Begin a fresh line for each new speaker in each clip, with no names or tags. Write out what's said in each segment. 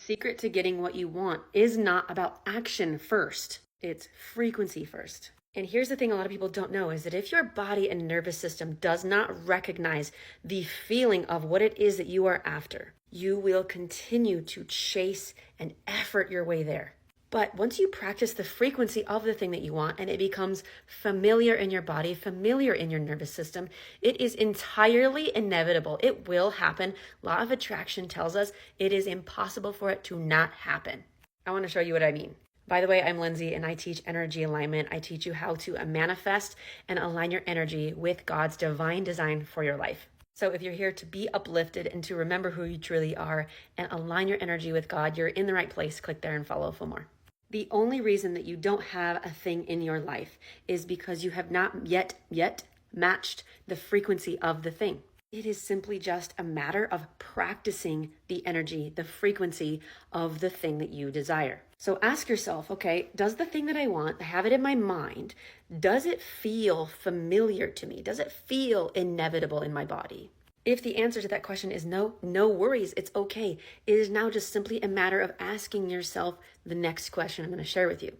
secret to getting what you want is not about action first. It's frequency first. And here's the thing a lot of people don't know is that if your body and nervous system does not recognize the feeling of what it is that you are after, you will continue to chase and effort your way there. But once you practice the frequency of the thing that you want and it becomes familiar in your body, familiar in your nervous system, it is entirely inevitable. It will happen. Law of attraction tells us it is impossible for it to not happen. I want to show you what I mean. By the way, I'm Lindsay and I teach energy alignment. I teach you how to manifest and align your energy with God's divine design for your life. So if you're here to be uplifted and to remember who you truly are and align your energy with God, you're in the right place. Click there and follow for more. The only reason that you don't have a thing in your life is because you have not yet matched the frequency of the thing. It is simply just a matter of practicing the energy, the frequency of the thing that you desire. So ask yourself, okay, does the thing that I want, I have it in my mind, does it feel familiar to me? Does it feel inevitable in my body? If the answer to that question is no, no worries, it's okay. It is now just simply a matter of asking yourself the next question I'm going to share with you.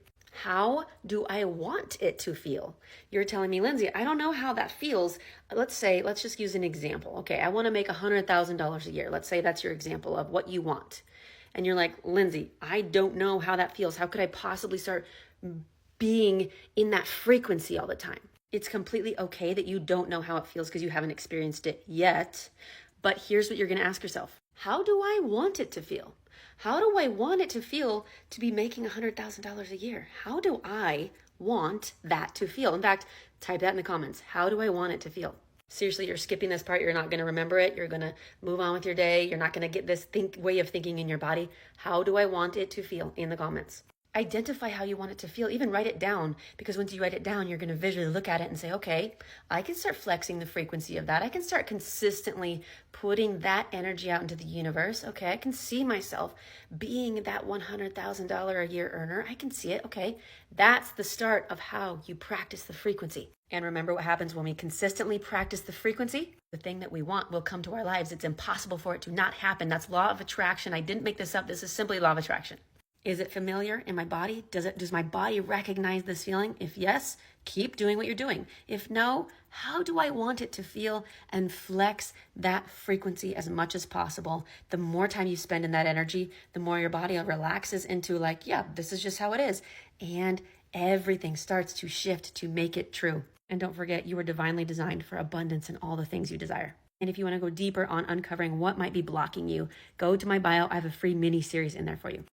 How do I want it to feel? You're telling me, Lindsay, I don't know how that feels. Let's just use an example. Okay, I want to make $100,000 a year. Let's say that's your example of what you want. And you're like, Lindsay, I don't know how that feels. How could I possibly start being in that frequency all the time? It's completely okay that you don't know how it feels because you haven't experienced it yet. But here's what you're going to ask yourself. How do I want it to feel? How do I want it to feel to be making $100,000 a year? How do I want that to feel? In fact, type that in the comments. How do I want it to feel? Seriously, you're skipping this part. You're not going to remember it. You're going to move on with your day. You're not going to get this way of thinking in your body. How do I want it to feel? In the comments. Identify how you want it to feel. Even write it down, because once you write it down, you're going to visually look at it and say, okay, I can start flexing the frequency of that. I can start consistently putting that energy out into the universe. Okay, I can see myself being that $100,000 a year earner. I can see it. Okay, that's the start of how you practice the frequency. And remember what happens when we consistently practice the frequency? The thing that we want will come to our lives. It's impossible for it to not happen. That's law of attraction. I didn't make this up. This is simply law of attraction. Is it familiar in my body? Does my body recognize this feeling? If yes, keep doing what you're doing. If no, how do I want it to feel? And flex that frequency as much as possible. The more time you spend in that energy, the more your body relaxes into like, yeah, this is just how it is. And everything starts to shift to make it true. And don't forget, you were divinely designed for abundance in all the things you desire. And if you want to go deeper on uncovering what might be blocking you, go to my bio. I have a free mini series in there for you.